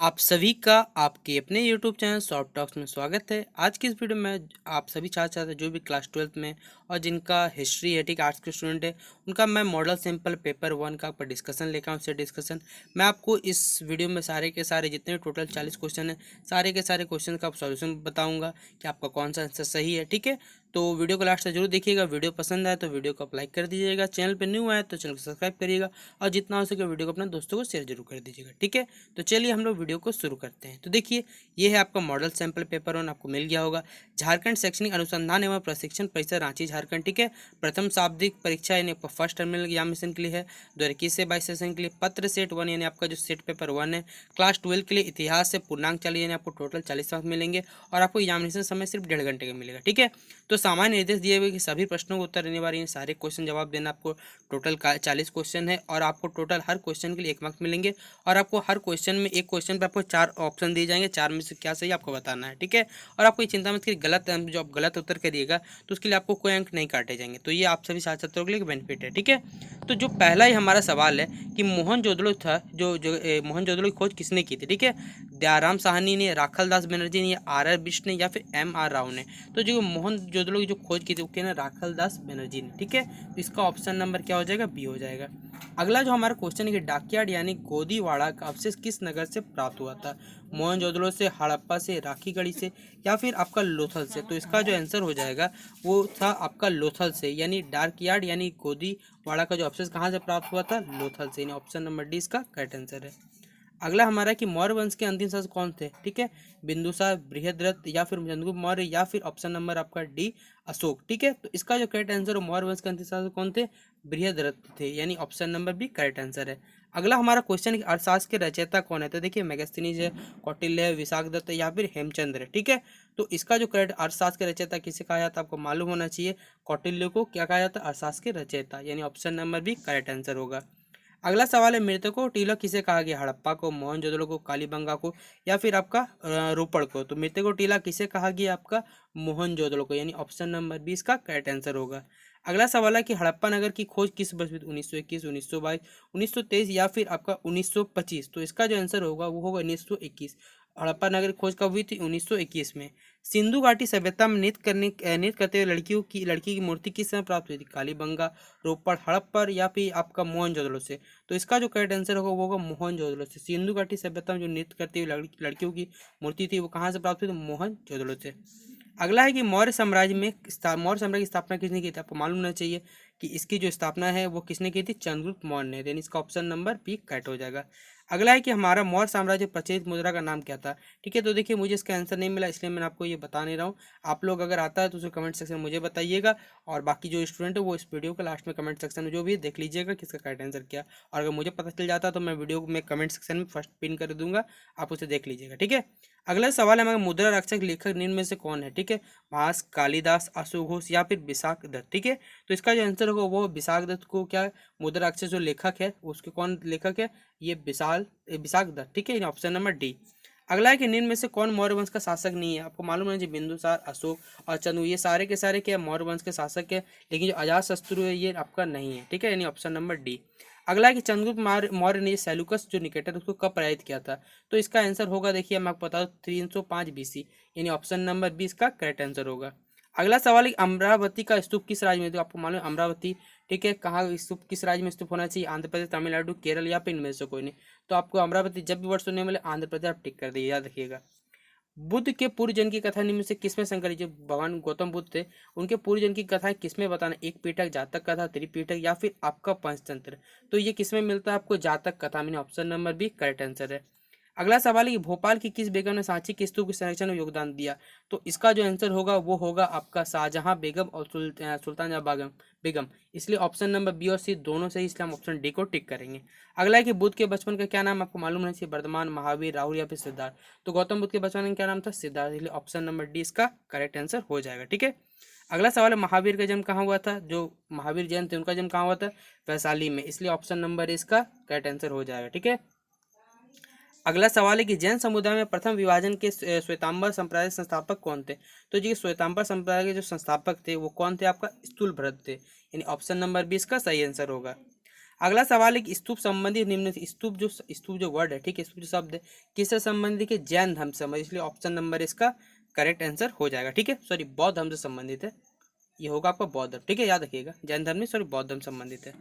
आप सभी का आपके अपने YouTube चैनल सॉफ्ट टॉक्स में स्वागत है। आज की इस वीडियो में आप सभी छात्र छात्र जो भी क्लास 12th में और जिनका हिस्ट्री है, ठीक आर्ट्स के स्टूडेंट है, उनका मैं मॉडल सिंपल पेपर 1 का आपका डिस्कशन लेकर आऊँ। उससे डिस्कशन मैं आपको इस वीडियो में सारे के सारे जितने टोटल 40 क्वेश्चन है, सारे के सारे क्वेश्चन का सॉल्यूशन बताऊँगा कि आपका कौन सा आंसर सही है। ठीक है, तो वीडियो को लास्ट तक जरूर देखिएगा। वीडियो पसंद आए तो वीडियो को आप लाइक कर दीजिएगा, चैनल पर न्यू आए तो चैनल को सब्सक्राइब करिएगा और जितना हो सके वीडियो को अपने दोस्तों को शेयर जरूर कर दीजिएगा। ठीक है, तो चलिए हम लोग वीडियो को शुरू करते हैं। तो देखिए, ये है आपका मॉडल सैंपल पेपर 1, आपको मिल गया होगा। झारखंड शैक्षणिक अनुसंधान एवं प्रशिक्षण परिषद रांची झारखंड। ठीक है, प्रथम शाब्दिक परीक्षा यानी आपका फर्स्ट टर्मिनल एग्जामिनेशन के लिए है 2021 से 22 सेशन के लिए। पत्र सेट 1 यानी आपका जो सेट पेपर 1 है क्लास 12 के लिए इतिहास से पूर्णांक 40 यानी आपको टोटल 40 मार्क्स मिलेंगे और आपको एग्जामिनेशन समय सिर्फ 1.5 घंटे का मिलेगा। ठीक है, तो सामान्य निर्देश दिए हुए कि सभी प्रश्नों को उत्तर देने वाले हैं, सारे क्वेश्चन जवाब देना। आपको टोटल 40 क्वेश्चन है और आपको टोटल हर क्वेश्चन के लिए 1 मार्क्स मिलेंगे और आपको हर क्वेश्चन में एक क्वेश्चन पे आपको 4 ऑप्शन दिए जाएंगे, 4 में से क्या सही आपको बताना है। ठीक है, और आपको ये चिंता मत करिए, गलत जो आप गलत उत्तर करिएगा तो उसके लिए आपको कोई अंक नहीं काटे जाएंगे। तो ये आप सभी छात्र छात्रों के लिए बेनिफिट है। ठीक है, तो जो पहला ही हमारा सवाल है कि मोहनजोदड़ो था, जो मोहनजोदड़ो की खोज किसने की थी। ठीक है, दयाराम साहनी ने, राखल दास बनर्जी ने, आर बिष्ट ने या फिर MR राव ने। तो जो मोहनजोदड़ो की जो खोज की थी वो क्या ना, राखल दास बनर्जी ने। ठीक है, तो इसका ऑप्शन नंबर क्या हो जाएगा, बी हो जाएगा। अगला जो हमारा क्वेश्चन है कि डाकयार्ड यानी गोदीवाड़ा का अवशेष किस नगर से प्राप्त हुआ था। मोहनजोदड़ो से, हड़प्पा से, राखीगढ़ी से या फिर आपका लोथल से। तो इसका जो आंसर हो जाएगा वो था आपका लोथल से, यानी डाकयार्ड यानी गोदीवाड़ा का जो अवशेष कहाँ से प्राप्त हुआ था, लोथल से। यानी ऑप्शन नंबर डी इसका करेक्ट आंसर है। अगला हमारा कि मौर्य वंश के अंतिम शासक कौन थे। ठीक है, बिंदुसार, बृहद्रथ या फिर चंद्रगुप्त मौर्य या फिर ऑप्शन नंबर आपका डी अशोक। ठीक है, तो इसका जो करेक्ट आंसर है मौर्य वंश के अंतिम शासक कौन थे, बृहद्रथ थे, यानी option number B correct answer है। अगला हमारा क्वेश्चन है कि अर्थशास्त्र के रचयिता कौन है। तो देखिए, मेगास्थनीज है, कौटिल्य है, विशाखदत्त या फिर हेमचंद्र है। ठीक है, तो इसका जो करेक्ट अर्थशास्त्र के रचयिता किसे कहा जाता है आपको मालूम होना चाहिए। कौटिल्य को क्या कहा जाता है, अर्थशास्त्र के रचयिता, यानी option number B correct answer होगा। अगला सवाल है, मृतकों टीला किसे कहा गया, हड़प्पा को, मोहनजोदड़ो को, कालीबंगा को या फिर आपका रोपड़ को। तो मृतकों टीला किसे कहा गया आपका, मोहनजोदड़ो को, यानी ऑप्शन नंबर 20 का करेक्ट आंसर होगा। अगला सवाल है कि हड़प्पा नगर की खोज किस वर्ष में, 1921, 1922, 1923 या फिर आपका 1925। तो इसका जो आंसर होगा वो होगा 1921। हड़प्पा नगर की खोज कब हुई थी, 1921 में। सिंधु घाटी सभ्यता में नृत्य करते हुए लड़की की मूर्ति किस समय प्राप्त हुई थी, कालीबंगा, रोपड़, हड़प्पा या फिर आपका मोहनजोदड़ो से। तो इसका जो करेक्ट आंसर होगा वो होगा मोहनजोदड़ो से। सिंधु घाटी सभ्यता में जो नृत्य करती हुई लड़कियों की मूर्ति थी वो कहाँ से प्राप्त हुई थी, मोहनजोदड़ो से। अगला है कि मौर्य साम्राज्य की स्थापना किसने की थी। आपको मालूम होना चाहिए कि इसकी जो स्थापना है वो किसने की थी, चंद्रगुप्त मौर्य ने। यानी इसका ऑप्शन नंबर बी करेक्ट हो जाएगा। अगला है कि हमारा मौर्य साम्राज्य प्रचलित मुद्रा का नाम क्या था। ठीक है, तो देखिए मुझे इसका आंसर नहीं मिला इसलिए मैंने आपको ये बता नहीं रहा हूँ। आप लोग अगर आता है तो उसे कमेंट सेक्शन में मुझे बताइएगा और बाकी जो स्टूडेंट है वो इस वीडियो के लास्ट में कमेंट सेक्शन में जो भी देख लीजिएगा कि इसका करेक्ट आंसर क्या। और अगर मुझे पता चल जाता तो मैं वीडियो में कमेंट सेक्शन में फर्स्ट पिन कर दूंगा, आप उसे देख लीजिएगा। ठीक है, अगला सवाल है हमारा, मुद्रा रक्षक लेखक निम्न में से कौन है। ठीक है, भास, कालिदास, अशोक घोष या फिर विशाख दत्त। ठीक है, तो इसका जो आंसर होगा वो विशाख दत्त को क्या, मुद्रा रक्षक जो लेखक है उसके कौन लेखक है, ये विशाख दत्त। ठीक है, ऑप्शन नंबर डी। अगला है कि निम्न में से कौन मौर्य वंश का शासक नहीं है। आपको मालूम है जी, बिंदुसार, अशोक और चंद्र ये सारे के सारे क्या मौर्य वंश के शासक है, लेकिन जो अजातशत्रु है ये आपका नहीं है। ठीक है, यानी ऑप्शन नंबर डी। अगला है कि चंद्रगुप्त मौर्य ने सेल्यूकस जो निकेटर उसको कब पराजित किया था। तो इसका आंसर होगा, देखिए मैं आपको बता दूं, 305 BC, यानी ऑप्शन नंबर 20 का करेक्ट आंसर होगा। अगला सवाल है कि अमरावती का स्तूप किस राज्य में। तो आपको मालूम है अमरावती, ठीक है, कहाँ स्तूप किस राज्य में स्तूप होना चाहिए, आंध्र प्रदेश, तमिलनाडु, केरल या फिर इनमें से कोई नहीं। तो आपको अमरावती जब भी वर्ड सुनने मिले आंध्र प्रदेश आप टिक कर दीजिए, याद रखिएगा। बुद्ध के पूर्व जन्म की कथा निम्न में से किसमें संकलित, जो भगवान गौतम बुद्ध थे उनके पूर्व जन्म की कथाएं किसमें बताना, एक पीठक, जातक कथा, त्रिपीठक या फिर आपका पंचतंत्र। तो ये किसमें मिलता है आपको, जातक कथा में, option number B correct answer है। अगला सवाल है कि भोपाल की किस बेगम ने सांची के स्तूप के संरक्षण में योगदान दिया। तो इसका जो आंसर होगा वो होगा आपका शाहजहां बेगम और सुल्तान जहां बेगम। इसलिए ऑप्शन नंबर बी और सी दोनों सही, इसलिए हम ऑप्शन डी को टिक करेंगे। अगला है कि बुद्ध के बचपन का क्या नाम, आपको मालूम होना चाहिए, वर्धमान, महावीर, राहुल या फिर सिद्धार्थ। तो गौतम बुद्ध के बचपन का क्या नाम था, सिद्धार्थ, इसलिए ऑप्शन नंबर डी इसका करेक्ट आंसर हो जाएगा। ठीक है, अगला सवाल है, महावीर का जन्म कहाँ हुआ था, जो महावीर जैन थे उनका जन्म कहाँ हुआ था, वैशाली में, इसलिए ऑप्शन नंबर इसका करेक्ट आंसर हो जाएगा। ठीक है, अगला सवाल है कि जैन समुदाय में प्रथम विभाजन के श्वेतांबर संप्रदाय के संस्थापक कौन थे। तो जी श्वेतांबर संप्रदाय के जो संस्थापक थे वो कौन थे, आपका स्थूल भरत थे, यानी ऑप्शन नंबर 20 का सही आंसर होगा। अगला सवाल है कि स्तूप संबंधी निम्न स्तूप जो वर्ड है, ठीक है, स्तूप जो शब्द है किससे संबंधित है? जैन धर्म से संबंधित, इसलिए ऑप्शन नंबर इसका करेक्ट आंसर हो जाएगा। ठीक है, सॉरी बौद्ध धर्म से संबंधित है, ये होगा आपका बौद्ध धर्म। ठीक है, याद रखिएगा, जैन धर्म नहीं, सॉरी बौद्ध धर्म संबंधित है।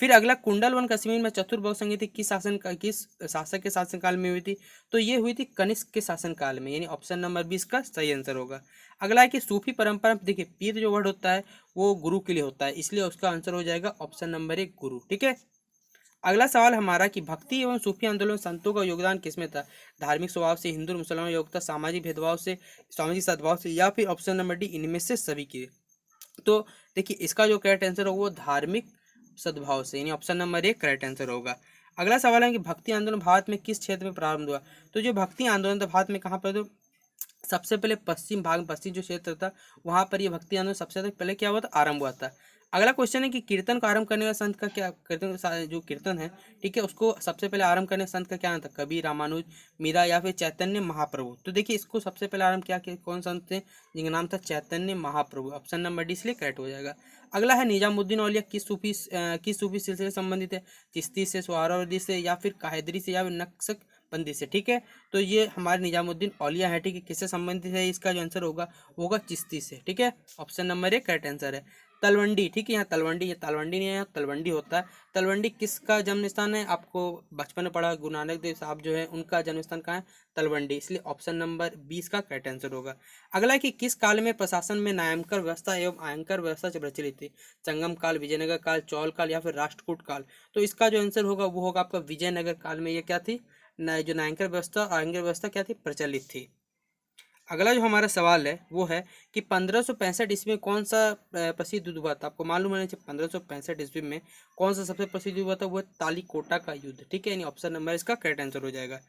फिर अगला, कुंडल वन कश्मीर में चतुर्भुज संगीति किस शासक के शासनकाल में हुई थी? तो ये हुई थी कनिष्क के शासनकाल में, यानी ऑप्शन नंबर 20 का सही आंसर होगा। अगला है कि सूफी परंपरा, देखिए पीर जो वर्ड होता है वो गुरु के लिए होता है, इसलिए उसका आंसर हो जाएगा ऑप्शन नंबर 1 गुरु। ठीक है, अगला सवाल हमारा कि भक्ति एवं सूफी आंदोलन संतों का योगदान किसमें था? धार्मिक स्वभाव से, हिंदू मुसलमान योग्यता, सामाजिक भेदभाव से, सामाजिक सद्भाव से, या फिर ऑप्शन नंबर डी इनमें से सभी के। तो देखिए इसका जो करेक्ट आंसर होगा वो धार्मिक सद्भाव से, यानी ऑप्शन नंबर 1 करेक्ट आंसर होगा। अगला सवाल है कि भक्ति आंदोलन भारत में किस क्षेत्र में प्रारंभ हुआ? तो जो भक्ति आंदोलन था भारत में कहाँ पर? तो सबसे पहले पश्चिम भाग में, पश्चिम जो क्षेत्र था वहाँ पर ये भक्ति आंदोलन सबसे पहले क्या हुआ था? आरंभ हुआ था। अगला क्वेश्चन है कि कीर्तन को आरंभ करने वाला संत का क्या, जो कीर्तन है, ठीक है, उसको सबसे पहले आरंभ करने संत का क्या नाम था? कबीर, रामानुज, मीरा या फिर चैतन्य महाप्रभु? तो देखिए इसको सबसे पहले आरंभ किया कि कौन संत थे? जिनका नाम था Chaitanya Mahaprabhu, option number D इसलिए करेक्ट हो जाएगा। अगला है निजामुद्दीन औलिया किस सूफी सिलसिले से संबंधित है? चिश्ती से, सुहरावर्दी से, या फिर कायदरी से, या फिर नक्शबंदी से? ठीक है, तो ये हमारे निजामुद्दीन औलिया है, ठीक है, किससे संबंधित है? इसका जो आंसर होगा वो होगा चिश्ती से। ठीक है, ऑप्शन नंबर 1 करेक्ट आंसर है। तलवंडी, ठीक है, यहाँ तलवंडी, ये तलवंडी नहीं है, यहाँ तलवंडी होता है। तलवंडी किसका जन्म स्थान है? आपको बचपन में पढ़ा, गुरु नानक देव साहब जो है उनका जन्म स्थान कहाँ है? तलवंडी, इसलिए ऑप्शन नंबर 20 का करेक्ट आंसर होगा। अगला है कि किस काल में प्रशासन में न्यायालंकर व्यवस्था एवं आयंकर व्यवस्था प्रचलित थी? संगम काल, विजयनगर काल, चौल काल, या फिर राष्ट्रकूट काल? तो इसका जो आंसर होगा वो होगा आपका विजयनगर काल में ये क्या थी? जो न्यायालंकर व्यवस्था, आयंकर व्यवस्था क्या थी? प्रचलित थी। अगला जो हमारा सवाल है वो है कि 1565 ईस्वी में कौन सा प्रसिद्ध युद्ध हुआ था? आपको मालूम होना चाहिए 1565 ईस्वी में कौन सा सबसे प्रसिद्ध युद्ध हुआ था? वो है तालीकोटा का युद्ध। ठीक है, यानी ऑप्शन नंबर इसका करेक्ट आंसर हो जाएगा।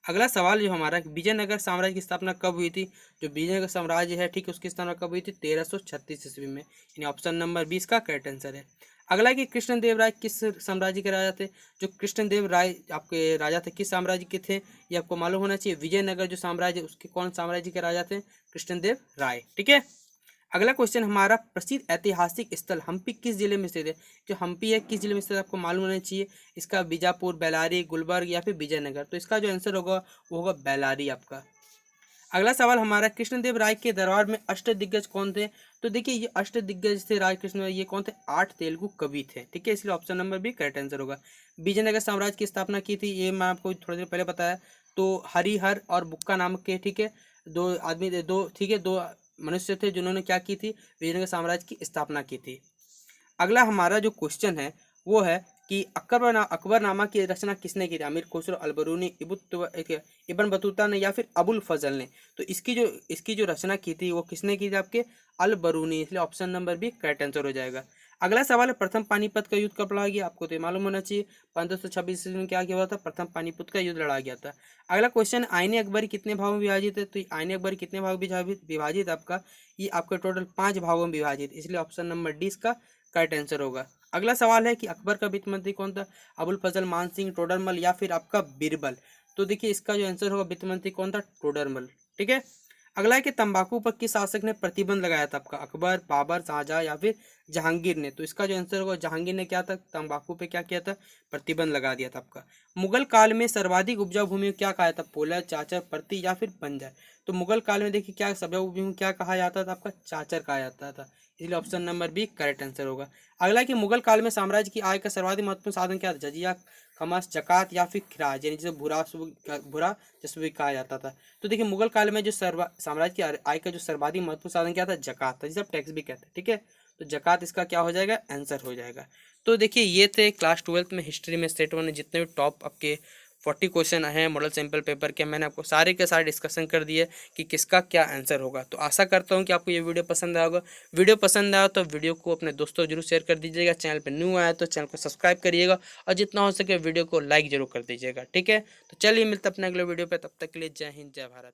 अगला सवाल जो हमारा, विजयनगर साम्राज्य की स्थापना कब हुई थी? जो विजयनगर साम्राज्य है, ठीक है, उसकी स्थापना कब हुई थी? 1336 ईस्वी में, यानी ऑप्शन नंबर 20 का करेक्ट आंसर है। अगला है कि कृष्णदेव राय किस साम्राज्य के राजा थे? जो कृष्णदेव राय आपके राजा थे किस साम्राज्य के थे? ये आपको मालूम होना चाहिए। विजयनगर जो साम्राज्य उसके कौन साम्राज्य के राजा थे? कृष्णदेव राय। ठीक है, अगला क्वेश्चन हमारा, प्रसिद्ध ऐतिहासिक स्थल हम्पी किस जिले में स्थित है? जो हम्पी है किस जिले में स्थित है आपको मालूम होना चाहिए। इसका बीजापुर, बेलारी, गुलबर्ग, या फिर विजयनगर? तो इसका जो आंसर होगा वो होगा बेलारी आपका। अगला सवाल हमारा, कृष्णदेव राय के दरबार में अष्ट दिग्गज कौन थे? तो देखिए ये अष्ट दिग्गज थे राय कृष्ण, ये कौन थे? 8 तेलुगु कवि थे। ठीक है, इसलिए option number B correct answer होगा। विजयनगर साम्राज्य की स्थापना की थी, ये मैं आपको थोड़ी देर पहले बताया। तो हरिहर और बुक्का नामक के, ठीक है, दो आदमी थे, दो, ठीक है, दो मनुष्य थे जिन्होंने क्या की थी? विजयनगर साम्राज्य की स्थापना की थी। अगला हमारा जो क्वेश्चन है वो है कि अकबरनामा की रचना किसने की थी? अमीर खुसरो, अलबरूनी, इब्न बतूता ने, या फिर अबुल फजल ने? तो इसकी जो रचना की थी वो किसने की थी? आपके अलबरूनी, इसलिए option number B correct answer हो जाएगा। अगला सवाल है, प्रथम पानीपत का युद्ध कब लड़ा गया? आपको तो ये मालूम होना चाहिए, 1526 ईस्वी में क्या किया हुआ था? प्रथम पानीपत का युद्ध लड़ा गया था। अगला क्वेश्चन, आईने अकबरी कितने भागों में विभाजित है? तो आईने अकबरी कितने भाग विभाजित आपका? ये आपका टोटल 5 भागों में विभाजित, इसलिए ऑप्शन नंबर डी इसका करेक्ट आंसर होगा। अगला सवाल है कि अकबर का वित्त मंत्री कौन था? अबुल फजल, मान सिंह, टोडरमल, या फिर आपका बीरबल? तो देखिए इसका जो आंसर होगा वित्त मंत्री कौन था? टोडरमल। ठीक है, अगला है कि तंबाकू पर किस शासक ने प्रतिबंध लगाया था? आपका अकबर, बाबर, शाहजहां, या फिर जहांगीर ने? तो इसका जो आंसर होगा जहांगीर ने क्या था? तंबाकू पे क्या किया था? प्रतिबंध लगा दिया था आपका। मुगल काल में सर्वाधिक उपजाऊ भूमि को क्या कहा था? पोलर, चाचर, परती, या फिर बंजर? तो मुगल काल में देखिए क्या उपजाऊ भूमि क्या कहा जाता था? आपका चाचर कहा जाता था, इसलिए option number B correct answer होगा। अगला कि मुगल काल में साम्राज्य की आय का सर्वाधिक महत्वपूर्ण साधन क्या था? जजिया, खमस, जकात, या फिर खिराज, यानी जिसे भूरा जसव भी कहा जाता था। तो देखिए मुगल काल में जो साम्राज्य की आय का जो सर्वाधिक महत्वपूर्ण साधन क्या था? जकात था, जिसे आप टैक्स भी कहते हैं। ठीक है, तो जकात इसका क्या हो जाएगा? आंसर हो जाएगा। तो देखिए ये थे क्लास 12th में हिस्ट्री में स्टेट 1 में जितने भी टॉप आपके 40 क्वेश्चन हैं मॉडल सैंपल पेपर के, मैंने आपको सारे के सारे डिस्कशन कर दिए कि किसका क्या आंसर होगा। तो आशा करता हूँ कि आपको ये वीडियो पसंद आया होगा। वीडियो पसंद आया तो वीडियो को अपने दोस्तों जरूर शेयर कर दीजिएगा। चैनल पर न्यू आया तो चैनल को सब्सक्राइब करिएगा और जितना हो सके वीडियो को लाइक जरूर कर दीजिएगा। ठीक है, तो चलिए मिलते अपने अगले वीडियो पर, तब तक के लिए जय हिंद, जय भारत।